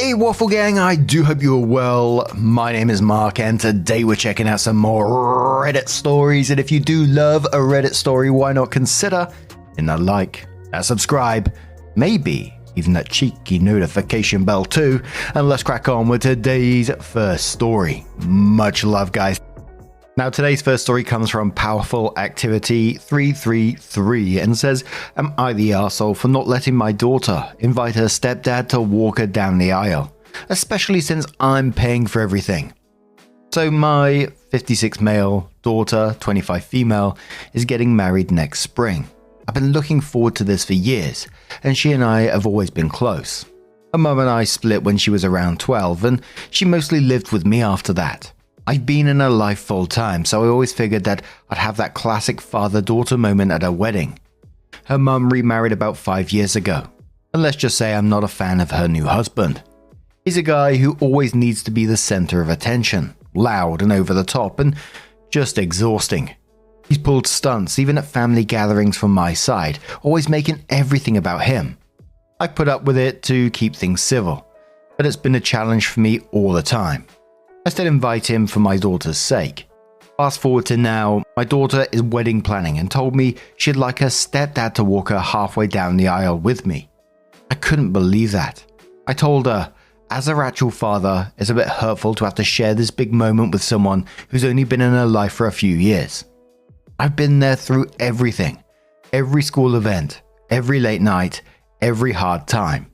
Hey Waffle Gang, I do hope you're well. My name is Mark and today we're checking out some more Reddit stories, and if you do love a Reddit story, why not consider hitting that like, that subscribe, maybe even that cheeky notification bell too, and let's crack on with today's first story. Much love, guys. Now, today's first story comes from Powerful Activity 333 and says, "Am I the arsehole for not letting my daughter invite her stepdad to walk her down the aisle, especially since I'm paying for everything? So my 56 male daughter, 25 female, is getting married next spring. I've been looking forward to this for years, and she and I have always been close. Her mum and I split when she was around 12, and she mostly lived with me after that. I've been in her life full time, so I always figured that I'd have that classic father-daughter moment at her wedding. Her mum remarried about 5 years ago, and let's just say I'm not a fan of her new husband. He's a guy who always needs to be the center of attention, loud and over the top, and just exhausting. He's pulled stunts even at family gatherings from my side, always making everything about him. I've put up with it to keep things civil, but it's been a challenge for me all the time. I still invite him for my daughter's sake. Fast forward to now, my daughter is wedding planning and told me she'd like her stepdad to walk her halfway down the aisle with me. I couldn't believe that. I told her, as her actual father, it's a bit hurtful to have to share this big moment with someone who's only been in her life for a few years. I've been there through everything, every school event, every late night, every hard time.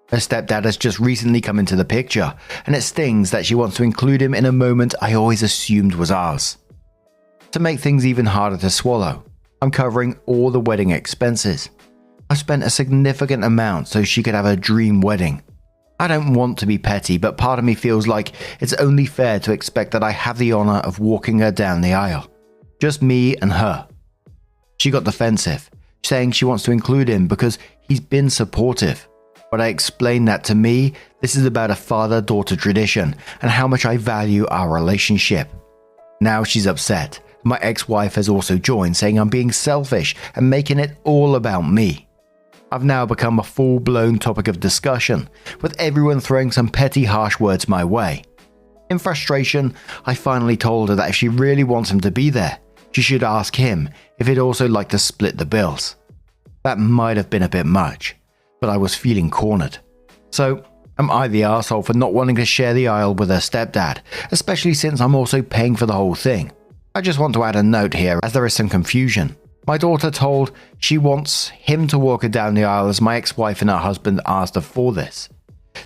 Her stepdad has just recently come into the picture, and it stings that she wants to include him in a moment I always assumed was ours. To make things even harder to swallow, I'm covering all the wedding expenses. I've spent a significant amount so she could have a dream wedding. I don't want to be petty, but part of me feels like it's only fair to expect that I have the honor of walking her down the aisle. Just me and her." She got defensive, saying she wants to include him because he's been supportive. But I explained that to me, this is about a father-daughter tradition and how much I value our relationship. Now she's upset. My ex-wife has also joined, saying I'm being selfish and making it all about me. I've now become a full-blown topic of discussion, with everyone throwing some petty harsh words my way. In frustration, I finally told her that if she really wants him to be there, she should ask him if he'd also like to split the bills. That might have been a bit much, but I was feeling cornered. So, am I the arsehole for not wanting to share the aisle with her stepdad, especially since I'm also paying for the whole thing? I just want to add a note here, as there is some confusion. My daughter told she wants him to walk her down the aisle as my ex-wife and her husband asked her for this.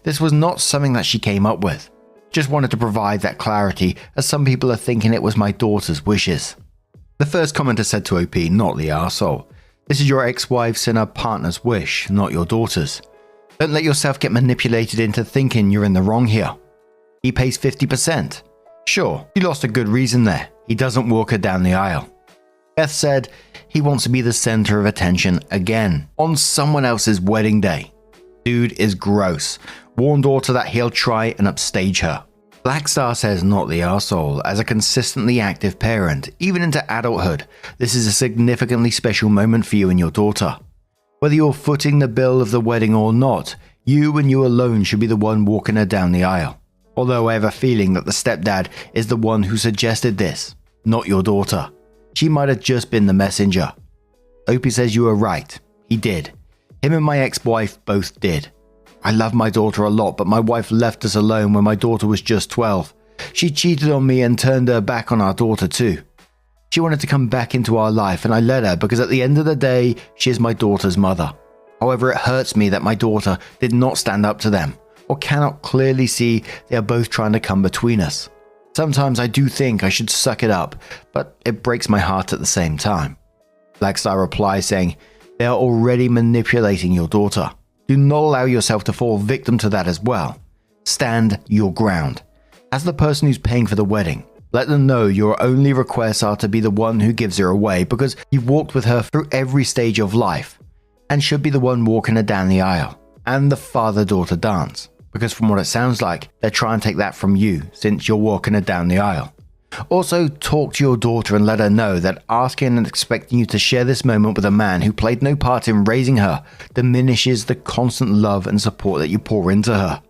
This was not something that she came up with. Just wanted to provide that clarity, as some people are thinking it was my daughter's wishes. The first commenter said to OP, "Not the arsehole. This is your ex-wife's and her partner's wish, not your daughter's. Don't let yourself get manipulated into thinking you're in the wrong here. He pays 50%. Sure, you lost a good reason there. He doesn't walk her down the aisle." Beth said he wants to be the center of attention again, on someone else's wedding day. Dude is gross. Warn daughter that he'll try and upstage her. Blackstar says not the arsehole. As a consistently active parent, even into adulthood, this is a significantly special moment for you and your daughter. Whether you're footing the bill of the wedding or not, you and you alone should be the one walking her down the aisle. Although I have a feeling that the stepdad is the one who suggested this, not your daughter. She might have just been the messenger. Opie says you are right. He did. Him and my ex-wife both did. I love my daughter a lot, but my wife left us alone when my daughter was just 12. She cheated on me and turned her back on our daughter too. She wanted to come back into our life, and I let her because at the end of the day, she is my daughter's mother. However, it hurts me that my daughter did not stand up to them, or cannot clearly see they are both trying to come between us. Sometimes I do think I should suck it up, but it breaks my heart at the same time." Blackstar replies saying, "They are already manipulating your daughter. Do not allow yourself to fall victim to that as well. Stand your ground. As the person who's paying for the wedding, let them know your only requests are to be the one who gives her away because you've walked with her through every stage of life and should be the one walking her down the aisle and the father-daughter dance. Because from what it sounds like, they're trying to take that from you since you're walking her down the aisle. Also, talk to your daughter and let her know that asking and expecting you to share this moment with a man who played no part in raising her diminishes the constant love and support that you pour into her.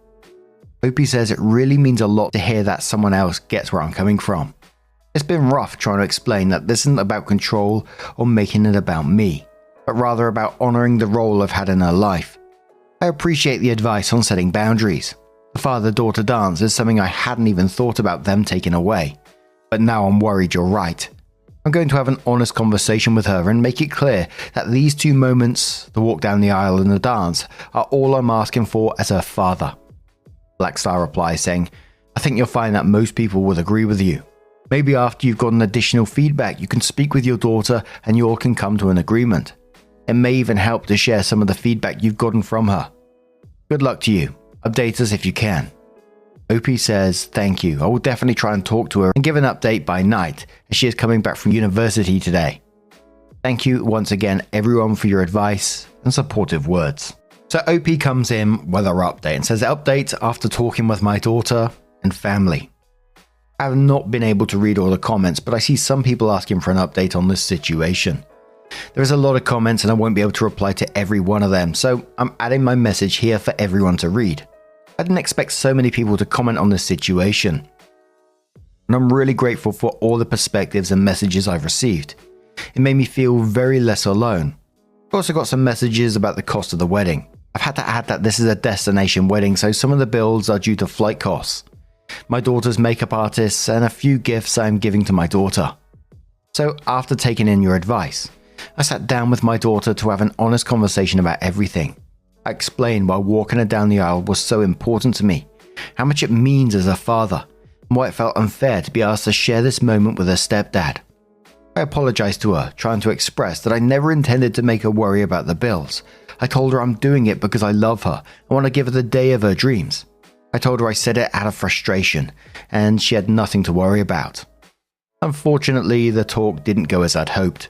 Opie says it really means a lot to hear that someone else gets where I'm coming from. It's been rough trying to explain that this isn't about control or making it about me, but rather about honoring the role I've had in her life. I appreciate the advice on setting boundaries. The father-daughter dance is something I hadn't even thought about them taking away. But now I'm worried you're right. I'm going to have an honest conversation with her and make it clear that these two moments, the walk down the aisle and the dance, are all I'm asking for as her father. Blackstar replies saying, I think you'll find that most people would agree with you. Maybe after you've gotten additional feedback, you can speak with your daughter and you all can come to an agreement. It may even help to share some of the feedback you've gotten from her. Good luck to you. Update us if you can. Opie says, thank you. I will definitely try and talk to her and give an update by night as she is coming back from university today. Thank you once again everyone for your advice and supportive words. So Opie comes in with her update and says, update after talking with my daughter and family. I have not been able to read all the comments, but I see some people asking for an update on this situation. There is a lot of comments and I won't be able to reply to every one of them, so I'm adding my message here for everyone to read. I didn't expect so many people to comment on this situation, and I'm really grateful for all the perspectives and messages I've received. It made me feel very less alone. I've also got some messages about the cost of the wedding. I've had to add that this is a destination wedding, so some of the bills are due to flight costs, my daughter's makeup artists, and a few gifts I'm giving to my daughter. So after taking in your advice, I sat down with my daughter to have an honest conversation about everything. I explained why walking her down the aisle was so important to me, how much it means as a father, and why it felt unfair to be asked to share this moment with her stepdad. I apologized to her, trying to express that I never intended to make her worry about the bills. I told her I'm doing it because I love her and want to give her the day of her dreams. I told her I said it out of frustration, and she had nothing to worry about. Unfortunately, the talk didn't go as I'd hoped.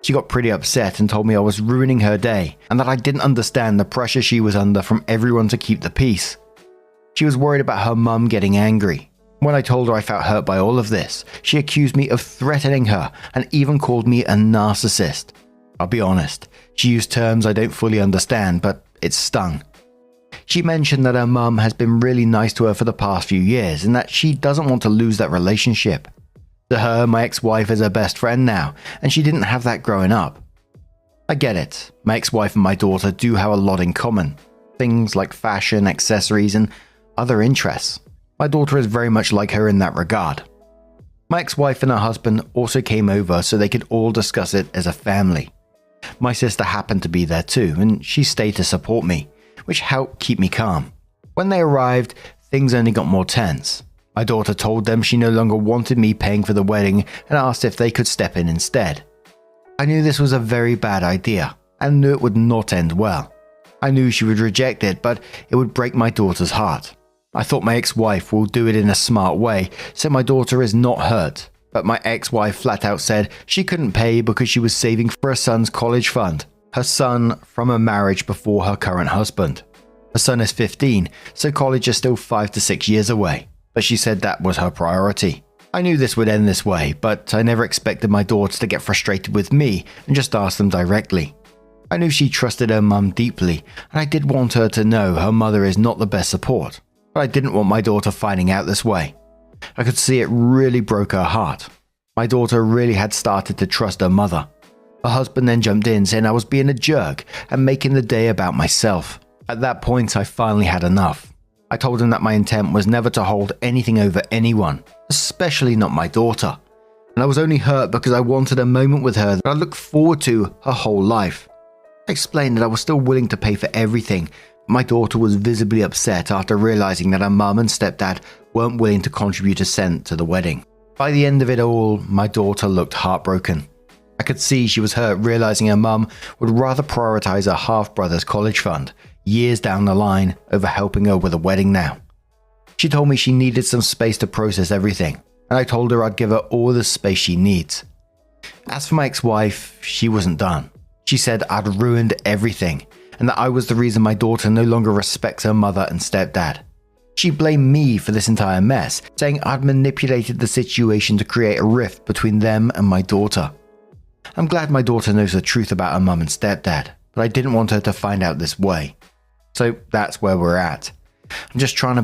She got pretty upset and told me I was ruining her day and that I didn't understand the pressure she was under from everyone to keep the peace. She was worried about her mum getting angry. When I told her I felt hurt by all of this, she accused me of threatening her and even called me a narcissist. I'll be honest, she used terms I don't fully understand, but it stung. She mentioned that her mum has been really nice to her for the past few years and that she doesn't want to lose that relationship. To her, my ex-wife is her best friend now, and she didn't have that growing up. I get it. My ex-wife and my daughter do have a lot in common. Things like fashion, accessories, and other interests. My daughter is very much like her in that regard. My ex-wife and her husband also came over so they could all discuss it as a family. My sister happened to be there too, and she stayed to support me, which helped keep me calm. When they arrived, things only got more tense. My daughter told them she no longer wanted me paying for the wedding and asked if they could step in instead. I knew this was a very bad idea and knew it would not end well. I knew she would reject it, but it would break my daughter's heart. I thought my ex-wife will do it in a smart way, so my daughter is not hurt. But my ex-wife flat out said she couldn't pay because she was saving for her son's college fund. Her son from a marriage before her current husband. Her son is 15, so college is still 5 to 6 years away. But she said that was her priority. I knew this would end this way, but I never expected my daughter to get frustrated with me and just ask them directly. I knew she trusted her mum deeply, and I did want her to know her mother is not the best support, but I didn't want my daughter finding out this way. I could see it really broke her heart. My daughter really had started to trust her mother. Her husband then jumped in saying I was being a jerk and making the day about myself. At that point, I finally had enough. I told him that my intent was never to hold anything over anyone, especially not my daughter. And I was only hurt because I wanted a moment with her that I looked forward to her whole life. I explained that I was still willing to pay for everything, but my daughter was visibly upset after realizing that her mum and stepdad weren't willing to contribute a cent to the wedding. By the end of it all, my daughter looked heartbroken. I could see she was hurt realizing her mum would rather prioritize her half-brother's college fund years down the line over helping her with a wedding now. She told me she needed some space to process everything, and I told her I'd give her all the space she needs. As for my ex-wife, she wasn't done. She said I'd ruined everything, and that I was the reason my daughter no longer respects her mother and stepdad. She blamed me for this entire mess, saying I'd manipulated the situation to create a rift between them and my daughter. I'm glad my daughter knows the truth about her mum and stepdad, but I didn't want her to find out this way. So that's where we're at. I'm just trying to